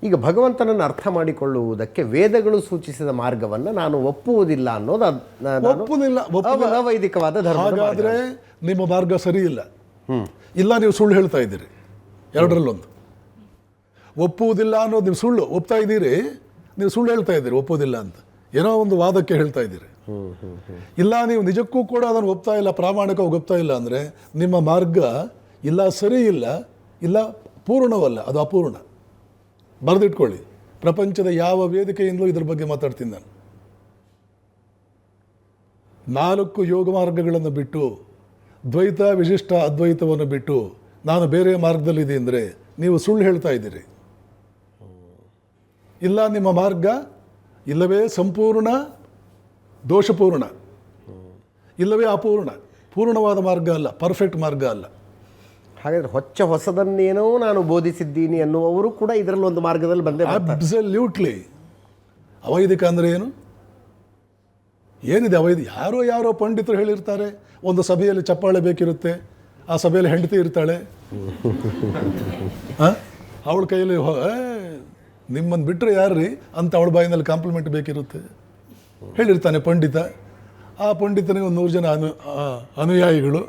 ಈಗ ಭಗವಂತನನ್ನು ಅರ್ಥ ಮಾಡಿಕೊಳ್ಳುವುದಕ್ಕೆ ವೇದಗಳು ಸೂಚಿಸಿದ ಮಾರ್ಗವನ್ನು ನಾನು ಒಪ್ಪುವುದಿಲ್ಲ ಅನ್ನೋದು ಒಪ್ಪುವುದಿಲ್ಲ, ಅವೈದಿಕವಾದ ಧರ್ಮ. ಹಾಗಾದರೆ ನಿಮ್ಮ ಮಾರ್ಗ ಸರಿ ಇಲ್ಲ, ಇಲ್ಲ ನೀವು ಸುಳ್ಳು ಹೇಳ್ತಾ ಇದ್ದೀರಿ. ಎರಡರಲ್ಲೊಂದು. ಒಪ್ಪುವುದಿಲ್ಲ ಅನ್ನೋದು ನೀವು ಸುಳ್ಳು ಒಪ್ತಾ ಇದ್ದೀರಿ, ನೀವು ಸುಳ್ಳು ಹೇಳ್ತಾ ಇದ್ದೀರಿ ಒಪ್ಪುವುದಿಲ್ಲ ಅಂತ, ಏನೋ ಒಂದು ವಾದಕ್ಕೆ ಹೇಳ್ತಾ ಇದ್ದೀರಿ. ಇಲ್ಲ ನೀವು ನಿಜಕ್ಕೂ ಕೂಡ ಅದನ್ನು ಒಪ್ತಾ ಇಲ್ಲ, ಪ್ರಾಮಾಣಿಕವಾಗಿ ಒಪ್ತಾ ಇಲ್ಲ ಅಂದರೆ ನಿಮ್ಮ ಮಾರ್ಗ ಇಲ್ಲ ಸರಿ ಇಲ್ಲ, ಇಲ್ಲ ಪೂರ್ಣವಲ್ಲ, ಅದು ಅಪೂರ್ಣ. ಬರೆದಿಟ್ಕೊಳ್ಳಿ. ಪ್ರಪಂಚದ ಯಾವ ವೇದಿಕೆಯಿಂದಲೂ ಇದ್ರ ಬಗ್ಗೆ ಮಾತಾಡ್ತೀನಿ ನಾನು. 4 ಯೋಗ ಮಾರ್ಗಗಳನ್ನು ಬಿಟ್ಟು, ದ್ವೈತ ವಿಶಿಷ್ಟ ಅದ್ವೈತವನ್ನು ಬಿಟ್ಟು ನಾನು ಬೇರೆ ಮಾರ್ಗದಲ್ಲಿದೆ ಅಂದರೆ ನೀವು ಸುಳ್ಳು ಹೇಳ್ತಾ ಇದ್ದೀರಿ. ಇಲ್ಲ ನಿಮ್ಮ ಮಾರ್ಗ ಇಲ್ಲವೇ ಸಂಪೂರ್ಣ ದೋಷಪೂರ್ಣ, ಇಲ್ಲವೇ ಅಪೂರ್ಣ, ಪೂರ್ಣವಾದ ಮಾರ್ಗ ಅಲ್ಲ, ಪರ್ಫೆಕ್ಟ್ ಮಾರ್ಗ ಅಲ್ಲ. ಹಾಗಾದರೆ ಹೊಸದನ್ನೇನೋ ನಾನು ಬೋಧಿಸಿದ್ದೀನಿ ಅನ್ನುವರು ಕೂಡ ಇದರಲ್ಲಿ ಒಂದು ಮಾರ್ಗದಲ್ಲಿ ಬಂದೇ. ಅಬ್ಸಲ್ಯೂಟ್ಲಿ. ಅವೈದಿಕ ಅಂದರೆ ಏನು? ಏನಿದೆ ಅವೈದಿಕ? ಯಾರೋ ಪಂಡಿತರು ಹೇಳಿರ್ತಾರೆ, ಒಂದು ಸಭೆಯಲ್ಲಿ ಚಪ್ಪಾಳೆ ಬೇಕಿರುತ್ತೆ, ಆ ಸಭೆಯಲ್ಲಿ ಹೆಂಡತಿ ಇರ್ತಾಳೆ, ಅವಳ ಕೈಯಲ್ಲಿ ನಿಮ್ಮನ್ನು ಬಿಟ್ಟರೆ ಯಾರ್ರೀ ಅಂತ ಅವಳ ಬಾಯಿನಲ್ಲಿ ಕಾಂಪ್ಲಿಮೆಂಟ್ ಬೇಕಿರುತ್ತೆ, ಹೇಳಿರ್ತಾನೆ ಪಂಡಿತ. ಆ ಪಂಡಿತನಿಗೆ ಒಂದು 100 ಜನ ಅನುಯಾಯಿಗಳು.